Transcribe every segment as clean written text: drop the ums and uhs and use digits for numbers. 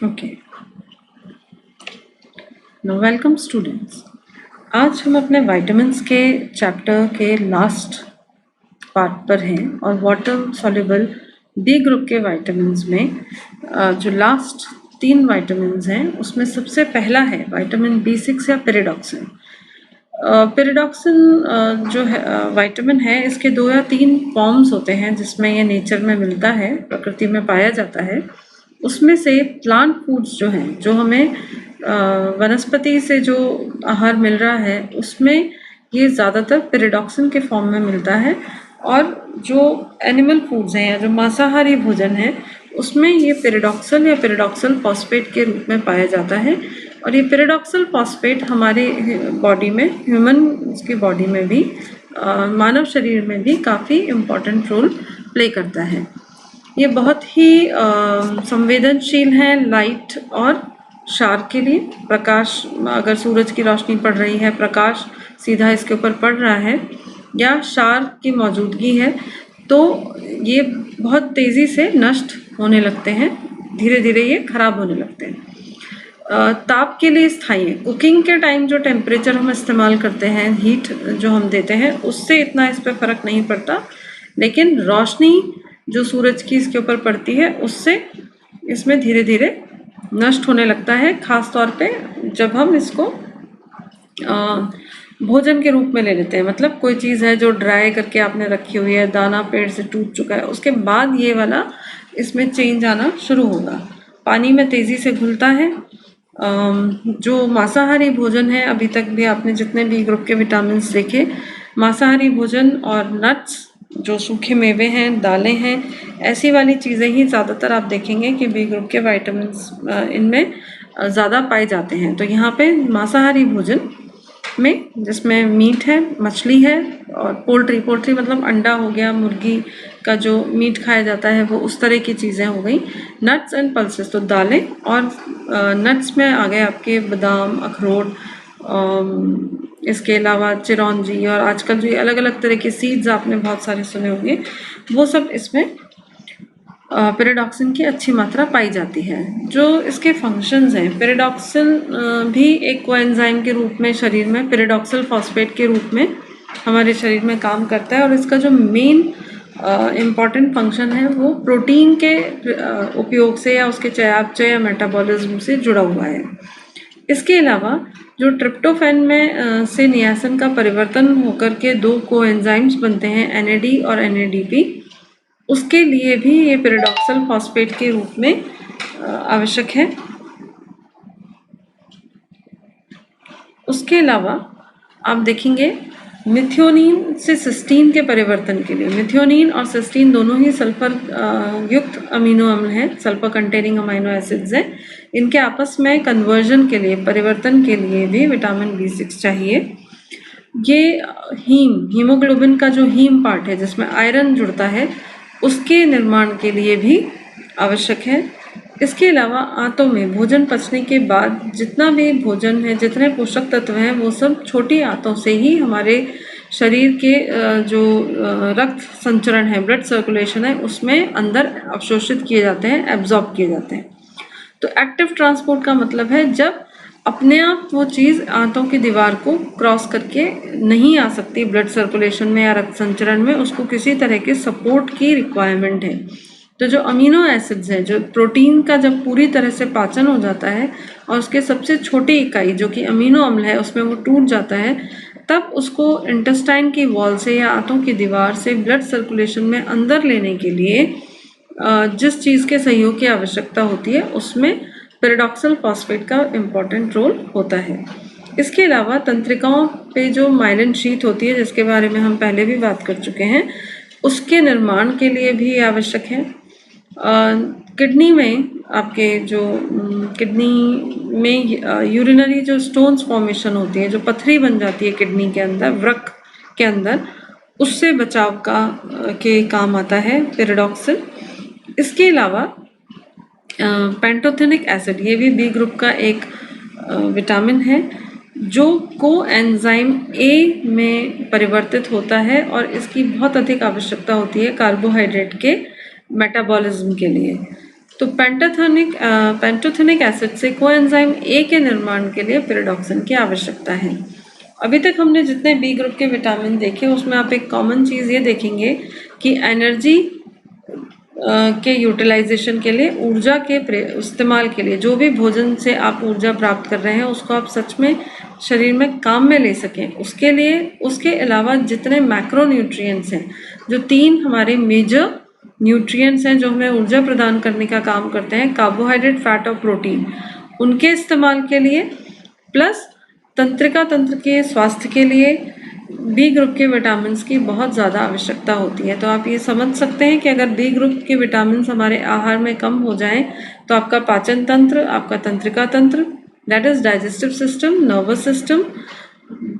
Okay, no welcome students. आज हम अपने विटामिन्स के चैप्टर के लास्ट पार्ट पर हैं और वाटर सॉल्युबल बी ग्रुप के विटामिन्स में जो लास्ट 3 विटामिन्स हैं उसमें सबसे पहला है विटामिन B6 या पेरिडॉक्सिन। पेरिडॉक्सिन जो है विटामिन है, इसके 2 या 3 फॉर्म्स होते हैं जिसमें ये नेचर में मिलता है, प्रकृति में पाया जाता है। उसमें से प्लांट फूड्स जो हैं, जो हमें वनस्पति से जो आहार मिल रहा है उसमें ये ज़्यादातर पेरिडॉक्सिन के फॉर्म में मिलता है, और जो एनिमल फूड्स हैं या जो मांसाहारी भोजन है उसमें ये पेरिडॉक्सल या पेरिडॉक्सल फॉस्फेट के रूप में पाया जाता है। और ये पेरिडॉक्सल फॉस्फेट हमारे बॉडी में, ह्यूमन की बॉडी में भी, मानव शरीर में भी काफ़ी इम्पॉर्टेंट रोल प्ले करता है। ये बहुत ही संवेदनशील है लाइट और शार्प के लिए। प्रकाश, अगर सूरज की रोशनी पड़ रही है, प्रकाश सीधा इसके ऊपर पड़ रहा है या शार्प की मौजूदगी है तो ये बहुत तेज़ी से नष्ट होने लगते हैं, धीरे धीरे ये खराब होने लगते हैं। ताप के लिए स्थायी है। कुकिंग के टाइम जो टेम्परेचर हम इस्तेमाल करते हैं, हीट जो हम देते हैं, उससे इतना इस पर फ़र्क नहीं पड़ता, लेकिन रोशनी जो सूरज की इसके ऊपर पड़ती है उससे इसमें धीरे धीरे नष्ट होने लगता है, ख़ास तौर पे जब हम इसको भोजन के रूप में ले लेते हैं। मतलब कोई चीज़ है जो ड्राई करके आपने रखी हुई है, दाना पेड़ से टूट चुका है, उसके बाद ये वाला इसमें चेंज आना शुरू होगा। पानी में तेज़ी से घुलता है। जो मांसाहारी भोजन है, अभी तक भी आपने जितने भी ग्रुप के विटामिन देखे, मांसाहारी भोजन और नट्स, जो सूखे मेवे हैं, दालें हैं, ऐसी वाली चीज़ें ही ज़्यादातर आप देखेंगे कि बी ग्रुप के विटामिन इनमें ज़्यादा पाए जाते हैं। तो यहाँ पे मांसाहारी भोजन में, जिसमें मीट है, मछली है और पोल्ट्री मतलब अंडा हो गया, मुर्गी का जो मीट खाया जाता है वो उस तरह की चीज़ें हो गई। नट्स एंड पल्सेस, तो दालें, और नट्स में आ गए आपके बादाम, अखरोट, इसके अलावा चिरौंजी, और आजकल जो अलग अलग तरह के सीड्स आपने बहुत सारे सुने होंगे, वो सब इसमें पेरिडॉक्सिन की अच्छी मात्रा पाई जाती है। जो इसके फंक्शंस हैं, पेरिडॉक्सिन भी एक कोएंजाइम के रूप में शरीर में, पेरिडॉक्सल फॉस्फेट के रूप में हमारे शरीर में काम करता है, और इसका जो मेन इम्पॉर्टेंट फंक्शन है वो प्रोटीन के उपयोग से या उसके चयापचय या मेटाबॉलिज्म से जुड़ा हुआ है। इसके अलावा जो ट्रिप्टोफैन में से नियासिन का परिवर्तन होकर के 2 कोएंजाइम्स बनते हैं, NAD और NADP, उसके लिए भी ये पेरिडॉक्सल फॉस्फेट के रूप में आवश्यक है। उसके अलावा आप देखेंगे मिथ्योनीन से सिस्टीन के परिवर्तन के लिए, मिथ्योनीन और सिस्टीन दोनों ही सल्फर युक्त अमीनो अम्ल हैं, सल्फर कंटेनिंग अमीनो एसिड्स हैं। इनके आपस में कन्वर्जन के लिए, परिवर्तन के लिए भी विटामिन B6 चाहिए। ये हीमोग्लोबिन का जो हीम पार्ट है जिसमें आयरन जुड़ता है, उसके निर्माण के लिए भी आवश्यक है। इसके अलावा आंतों में भोजन पचने के बाद जितना भी भोजन है, जितने पोषक तत्व हैं, वो सब छोटी आंतों से ही हमारे शरीर के जो रक्त संचरण है, ब्लड सर्कुलेशन है, उसमें अंदर अवशोषित किए जाते हैं, एब्जॉर्ब किए जाते हैं। तो एक्टिव ट्रांसपोर्ट का मतलब है जब अपने आप वो चीज़ आंतों की दीवार को क्रॉस करके नहीं आ सकती ब्लड सर्कुलेशन में या रक्त संचरण में, उसको किसी तरह के सपोर्ट की रिक्वायरमेंट है। तो जो अमीनो एसिड्स हैं, जो प्रोटीन का जब पूरी तरह से पाचन हो जाता है और उसके सबसे छोटी इकाई जो कि अमीनो अम्ल है उसमें वो टूट जाता है, तब उसको इंटेस्टाइन की वॉल से या आंतों की दीवार से ब्लड सर्कुलेशन में अंदर लेने के लिए जिस चीज़ के सहयोग की आवश्यकता होती है, उसमें पेरिडॉक्सल फॉस्फेट का इम्पॉर्टेंट रोल होता है। इसके अलावा तंत्रिकाओं पे जो माइलिन शीट होती है, जिसके बारे में हम पहले भी बात कर चुके हैं, उसके निर्माण के लिए भी आवश्यक है। किडनी में आपके जो किडनी में यूरिनरी जो स्टोन्स फॉर्मेशन होती है, जो पथरी बन जाती है किडनी के अंदर, वृक्क के अंदर, उससे बचाव के काम आता है पेरिडॉक्सिल। इसके अलावा पेंटोथेनिक एसिड, ये भी बी ग्रुप का एक विटामिन है जो कोएंजाइम A में परिवर्तित होता है, और इसकी बहुत अधिक आवश्यकता होती है कार्बोहाइड्रेट के मेटाबॉलिज्म के लिए। तो पेंटोथेनिक एसिड से कोएंजाइम ए के निर्माण के लिए पिरिडॉक्सिन की आवश्यकता है। अभी तक हमने जितने बी ग्रुप के विटामिन देखे उसमें आप एक कॉमन चीज़ ये देखेंगे कि एनर्जी के यूटिलाइजेशन के लिए, ऊर्जा के इस्तेमाल के लिए, जो भी भोजन से आप ऊर्जा प्राप्त कर रहे हैं उसको आप सच में शरीर में काम में ले सकें, उसके लिए उसके अलावा जितने मैक्रो न्यूट्रिएंट्स हैं, जो 3 हमारे मेजर न्यूट्रिएंट्स हैं जो हमें ऊर्जा प्रदान करने का काम करते हैं, कार्बोहाइड्रेट, फैट और प्रोटीन, उनके इस्तेमाल के लिए प्लस तंत्रिका तंत्र के स्वास्थ्य के लिए बी ग्रुप के विटामिन्स की बहुत ज़्यादा आवश्यकता होती है। तो आप ये समझ सकते हैं कि अगर बी ग्रुप के विटामिन्स हमारे आहार में कम हो जाएं तो आपका पाचन तंत्र, आपका तंत्रिका तंत्र, that is digestive system, nervous system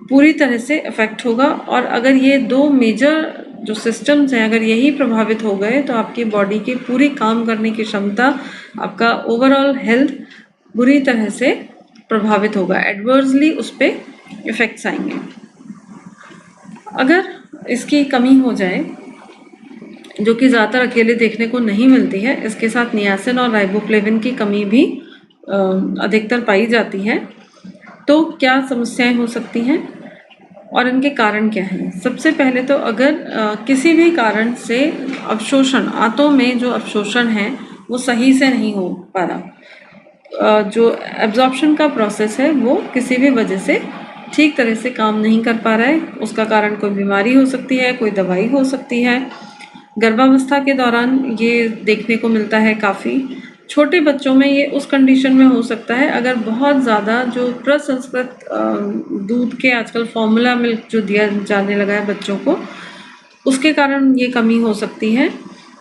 पूरी तरह से अफेक्ट होगा। और अगर ये 2 मेजर जो सिस्टम्स हैं अगर यही प्रभावित हो गए तो आपकी बॉडी की पूरी काम करने की क्षमता, आपका ओवरऑल हेल्थ बुरी तरह से प्रभावित होगा, एडवर्सली उस पर इफ़ेक्ट्स आएंगे। अगर इसकी कमी हो जाए, जो कि ज़्यादातर अकेले देखने को नहीं मिलती है, इसके साथ नियासिन और राइबोफ्लेविन की कमी भी अधिकतर पाई जाती है, तो क्या समस्याएं हो सकती हैं और इनके कारण क्या हैं। सबसे पहले तो अगर किसी भी कारण से अवशोषण, आंतों में जो अवशोषण है वो सही से नहीं हो पा रहा, जो एब्जॉर्प्शन का प्रोसेस है वो किसी भी वजह से ठीक तरह से काम नहीं कर पा रहा है, उसका कारण कोई बीमारी हो सकती है, कोई दवाई हो सकती है। गर्भावस्था के दौरान ये देखने को मिलता है काफ़ी। छोटे बच्चों में ये उस कंडीशन में हो सकता है अगर बहुत ज़्यादा जो प्रसंस्कृत दूध के आजकल फॉर्मूला मिल्क जो दिया जाने लगा है बच्चों को, उसके कारण ये कमी हो सकती है।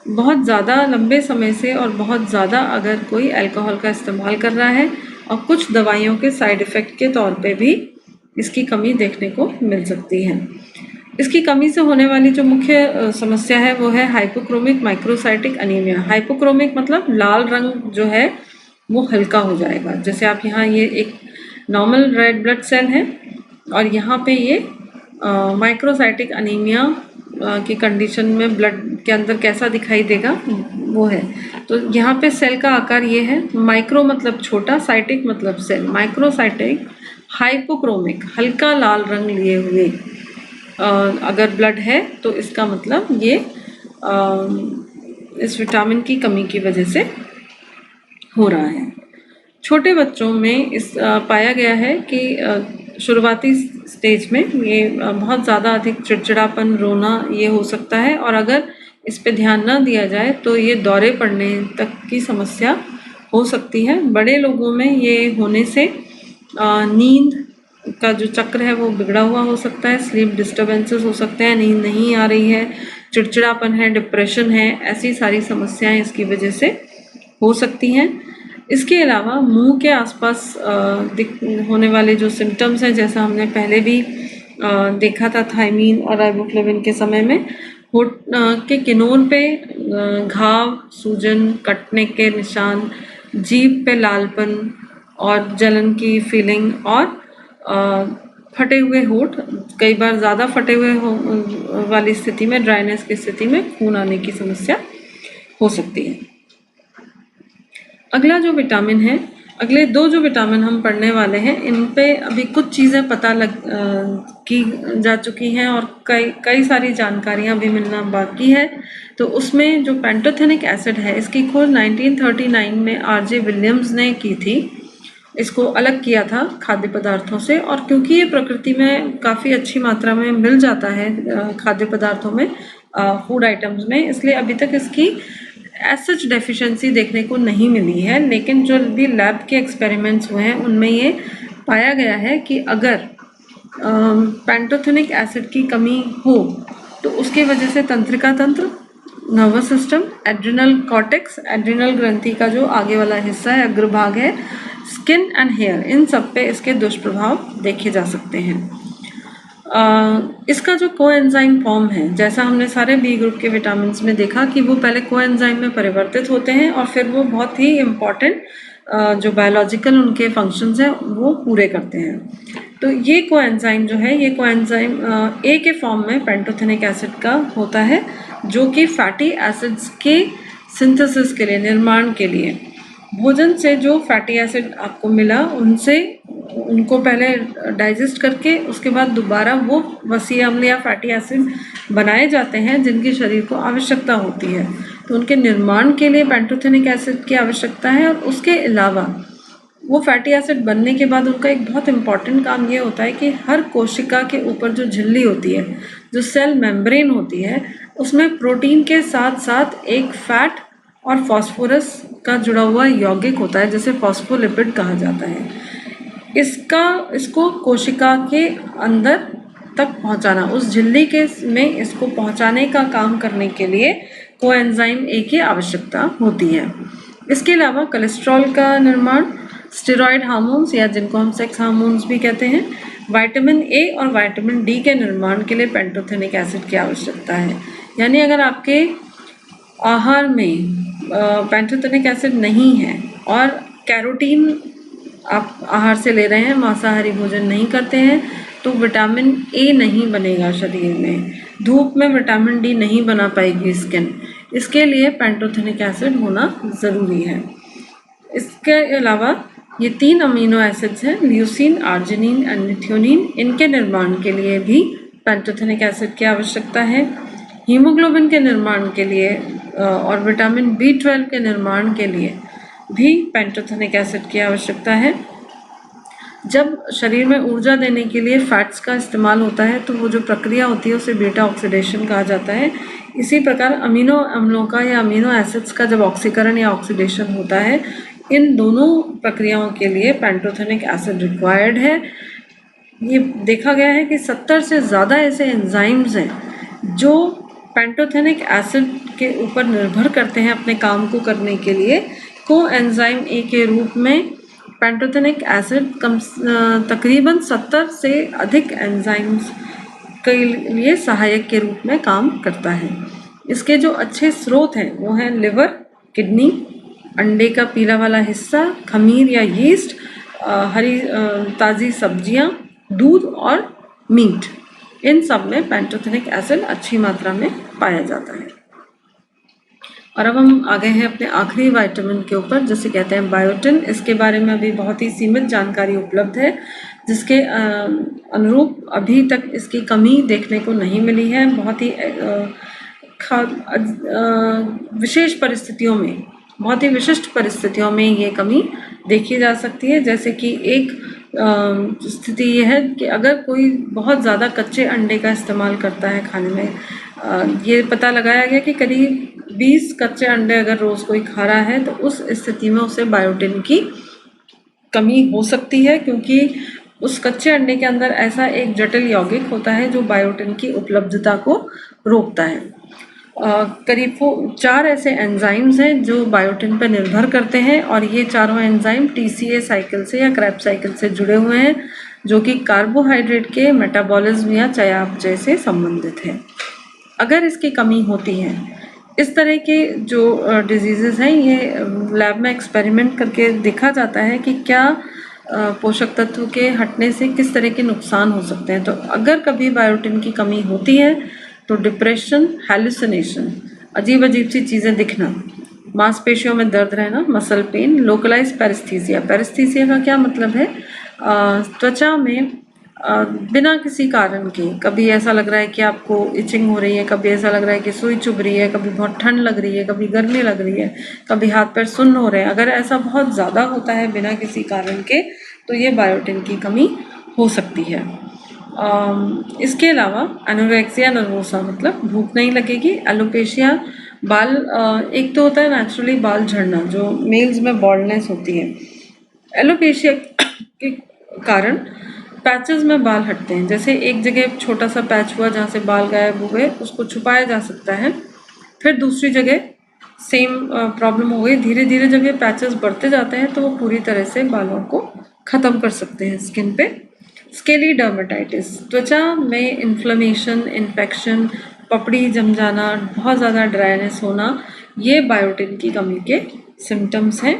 बहुत ज़्यादा लंबे समय से और बहुत ज़्यादा अगर कोई अल्कोहल का इस्तेमाल कर रहा है और कुछ दवाइयों के साइड इफ़ेक्ट के तौर पे भी इसकी कमी देखने को मिल सकती है। इसकी कमी से होने वाली जो मुख्य समस्या है वो है हाइपोक्रोमिक माइक्रोसाइटिक अनीमिया। हाइपोक्रोमिक मतलब लाल रंग जो है वो हल्का हो जाएगा। जैसे आप यहाँ ये एक नॉर्मल रेड ब्लड सेल है और यहाँ पे ये माइक्रोसाइटिक अनीमिया की कंडीशन में ब्लड के अंदर कैसा दिखाई देगा वो है। तो यहाँ पे सेल का आकार ये है, माइक्रो मतलब छोटा, साइटिक मतलब सेल। माइक्रोसाइटिक हाइपोक्रोमिक हल्का लाल रंग लिए हुए अगर ब्लड है तो इसका मतलब ये इस विटामिन की कमी की वजह से हो रहा है। छोटे बच्चों में इस पाया गया है कि शुरुआती स्टेज में ये बहुत ज़्यादा अधिक चिड़चिड़ापन, रोना ये हो सकता है और अगर इस पे ध्यान ना दिया जाए तो ये दौरे पड़ने तक की समस्या हो सकती है। बड़े लोगों में ये होने से नींद का जो चक्र है वो बिगड़ा हुआ हो सकता है, स्लीप डिस्टर्बेंसेस हो सकते हैं, नींद नहीं आ रही है, चिड़चिड़ापन है, डिप्रेशन है, ऐसी सारी समस्याएं इसकी वजह से हो सकती हैं। इसके अलावा मुंह के आसपास होने वाले जो सिम्टम्स हैं, जैसा हमने पहले भी देखा था थायमीन और राइबोफ्लेविन के समय में, होठ के किनोर पे घाव, सूजन, कटने के निशान, जीभ पे लालपन और जलन की फीलिंग और फटे हुए होठ, कई बार ज़्यादा फटे हुए वाली स्थिति में, ड्राइनेस की स्थिति में खून आने की समस्या हो सकती है। अगला जो विटामिन है, अगले 2 जो विटामिन हम पढ़ने वाले हैं, इन पे अभी कुछ चीज़ें पता की जा चुकी हैं और कई सारी जानकारियाँ भी मिलना बाकी है। तो उसमें जो पेंटोथेनिक एसिड है, इसकी खोज 1939 में आरजे विलियम्स ने की थी। इसको अलग किया था खाद्य पदार्थों से, और क्योंकि ये प्रकृति में काफ़ी अच्छी मात्रा में मिल जाता है खाद्य पदार्थों में, फूड आइटम्स में, इसलिए अभी तक इसकी एसच डेफिशिएंसी देखने को नहीं मिली है। लेकिन जो भी लैब के एक्सपेरिमेंट्स हुए हैं उनमें ये पाया गया है कि अगर पेंटोथेनिक एसिड की कमी हो तो उसकी वजह से तंत्रिका तंत्र, nervous system, adrenal cortex, adrenal ग्रंथि का जो आगे वाला हिस्सा है, अग्रभाग है, स्किन एंड हेयर, इन सब पे इसके दुष्प्रभाव देखे जा सकते हैं। इसका जो कोएंजाइम फॉर्म है, जैसा हमने सारे बी ग्रुप के विटामिन्स में देखा कि वो पहले कोएंजाइम में परिवर्तित होते हैं और फिर वो बहुत ही इम्पॉर्टेंट जो बायोलॉजिकल उनके फंक्शंस हैं वो पूरे करते हैं। तो ये कोएंजाइम जो है, ये कोएंजाइम ए के फॉर्म में पेंटोथेनिक एसिड का होता है, जो कि फैटी एसिड्स के सिंथेसिस के लिए, निर्माण के लिए। भोजन से जो फैटी एसिड आपको मिला उनसे उनको पहले डाइजेस्ट करके उसके बाद दोबारा वो वसी अम्ल या फैटी एसिड बनाए जाते हैं जिनकी शरीर को आवश्यकता होती है। तो उनके निर्माण के लिए पेंटोथेनिक एसिड की आवश्यकता है। और उसके अलावा वो फैटी एसिड बनने के बाद उनका एक बहुत इम्पॉर्टेंट काम ये होता है कि हर कोशिका के ऊपर जो झिल्ली होती है, जो सेल मेम्ब्रेन होती है, उसमें प्रोटीन के साथ साथ एक फैट और फास्फोरस का जुड़ा हुआ यौगिक होता है जिसे फॉस्फोलिपिड कहा जाता है। इसको कोशिका के अंदर तक पहुंचाना, उस झिल्ली के में इसको पहुंचाने का काम करने के लिए कोएंजाइम ए की आवश्यकता होती है। इसके अलावा कोलेस्ट्रॉल का निर्माण, स्टेरॉयड हार्मोन्स या जिनको हम सेक्स हार्मोन्स भी कहते हैं, विटामिन ए और विटामिन डी के निर्माण के लिए पेंटोथेनिक एसिड की आवश्यकता है। यानी अगर आपके आहार में पेंटोथेनिक एसिड नहीं है और कैरोटीन आप आहार से ले रहे हैं, मांसाहारी भोजन नहीं करते हैं, तो विटामिन ए नहीं बनेगा शरीर में, धूप में विटामिन डी नहीं बना पाएगी स्किन। इसके लिए पेंटोथेनिक एसिड होना ज़रूरी है। इसके अलावा ये 3 अमीनो एसिड्स हैं, ल्यूसीन, आर्जिनिन एंड मिथ्योनिन, इनके निर्माण के लिए भी पेंटोथेनिक एसिड की आवश्यकता है। हीमोग्लोबिन के निर्माण के लिए और विटामिन B12 के निर्माण के लिए भी पेंटोथेनिक एसिड की आवश्यकता है। जब शरीर में ऊर्जा देने के लिए फैट्स का इस्तेमाल होता है तो वो जो प्रक्रिया होती है उसे बीटा ऑक्सीडेशन कहा जाता है। इसी प्रकार अमीनो अम्लों का या अमीनो एसिड्स का जब ऑक्सीकरण या ऑक्सीडेशन होता है, इन दोनों प्रक्रियाओं के लिए पेंटोथेनिक एसिड रिक्वायर्ड है। ये देखा गया है कि 70 से ज़्यादा ऐसे एंजाइम्स हैं जो पेंटोथेनिक एसिड के ऊपर निर्भर करते हैं अपने काम को करने के लिए। कोएंजाइम ए के रूप में पेंटोथेनिक एसिड तकरीबन 70 से अधिक एंजाइम्स के लिए सहायक के रूप में काम करता है। इसके जो अच्छे स्रोत हैं वो हैं लिवर, किडनी, अंडे का पीला वाला हिस्सा, खमीर या यीस्ट, हरी ताज़ी सब्जियां, दूध और मीट, इन सब में पेंटोथेनिक एसिड अच्छी मात्रा में पाया जाता है। और अब हम आ गए हैं अपने आखिरी विटामिन के ऊपर जिसे कहते हैं बायोटिन। इसके बारे में अभी बहुत ही सीमित जानकारी उपलब्ध है, जिसके अनुरूप अभी तक इसकी कमी देखने को नहीं मिली है। बहुत ही विशेष परिस्थितियों में, बहुत ही विशिष्ट परिस्थितियों में ये कमी देखी जा सकती है। जैसे कि एक स्थिति ये है कि अगर कोई बहुत ज़्यादा कच्चे अंडे का इस्तेमाल करता है खाने में, ये पता लगाया गया कि करीब 20 कच्चे अंडे अगर रोज़ कोई खा रहा है तो उस स्थिति में उसे बायोटिन की कमी हो सकती है, क्योंकि उस कच्चे अंडे के अंदर ऐसा एक जटिल यौगिक होता है जो बायोटिन की उपलब्धता को रोकता है। करीब 4 ऐसे एंजाइम्स हैं जो बायोटिन पर निर्भर करते हैं और ये चारों एंजाइम TCA साइकिल से या क्रैब साइकिल से जुड़े हुए हैं, जो कि कार्बोहाइड्रेट के मेटाबॉलिज्म या चयापचय से संबंधित है। अगर इसकी कमी होती है, इस तरह के जो डिजीज़ेज़ हैं, ये लैब में एक्सपेरिमेंट करके देखा जाता है कि क्या पोषक तत्व के हटने से किस तरह के नुकसान हो सकते हैं। तो अगर कभी बायोटिन की कमी होती है तो डिप्रेशन, हैलुसिनेशन, अजीब अजीब सी चीज़ें दिखना, मांसपेशियों में दर्द रहना, muscle pain, localise paraesthesia. Paraesthesia का क्या मतलब है? त्वचा में बिना किसी कारण के कभी ऐसा लग रहा है कि आपको इचिंग हो रही है, कभी ऐसा लग रहा है कि सुई चुभ रही है, कभी बहुत ठंड लग रही है, कभी गर्मी लग रही है, कभी हाथ पैर सुन्न हो रहे हैं। अगर ऐसा बहुत ज़्यादा होता है बिना किसी कारण के तो ये बायोटिन की कमी हो सकती है। इसके अलावा एनोरेक्सिया नर्वोसा मतलब भूख नहीं लगेगी। एलोपेशिया, बाल एक तो होता है नेचुरली बाल झड़ना, जो मेल्स में बॉल्डनेस होती है। एलोपेशिया के कारण पैचेस में बाल हटते हैं। जैसे एक जगह छोटा सा पैच हुआ जहाँ से बाल गायब हुए, उसको छुपाया जा सकता है। फिर दूसरी जगह सेम प्रॉब्लम हो गई, धीरे धीरे जब ये पैचेस बढ़ते जाते हैं तो वो पूरी तरह से बालों को ख़त्म कर सकते हैं स्किन पे। स्केली डर्मेटाइटिस, त्वचा में इन्फ्लेमेशन, इन्फेक्शन, पपड़ी जम जाना, बहुत ज़्यादा ड्राइनेस होना, ये बायोटिन की कमी के सिम्टम्स हैं।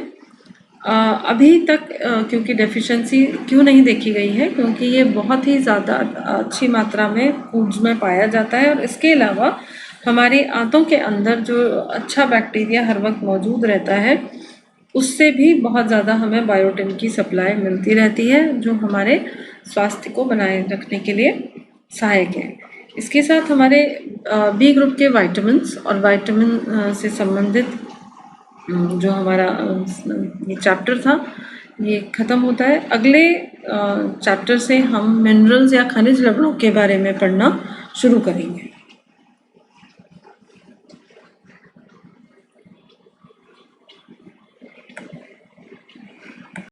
अभी तक क्योंकि डेफिशिएंसी क्यों नहीं देखी गई है, क्योंकि ये बहुत ही ज़्यादा अच्छी मात्रा में फूड्स में पाया जाता है। और इसके अलावा हमारी आंतों के अंदर जो अच्छा बैक्टीरिया हर वक्त मौजूद रहता है, उससे भी बहुत ज़्यादा हमें बायोटिन की सप्लाई मिलती रहती है, जो हमारे स्वास्थ्य को बनाए रखने के लिए सहायक है। इसके साथ हमारे बी ग्रुप के विटामिन्स और विटामिन से संबंधित जो हमारा ये चैप्टर था, ये ख़त्म होता है। अगले चैप्टर से हम मिनरल्स या खनिज लवणों के बारे में पढ़ना शुरू करेंगे।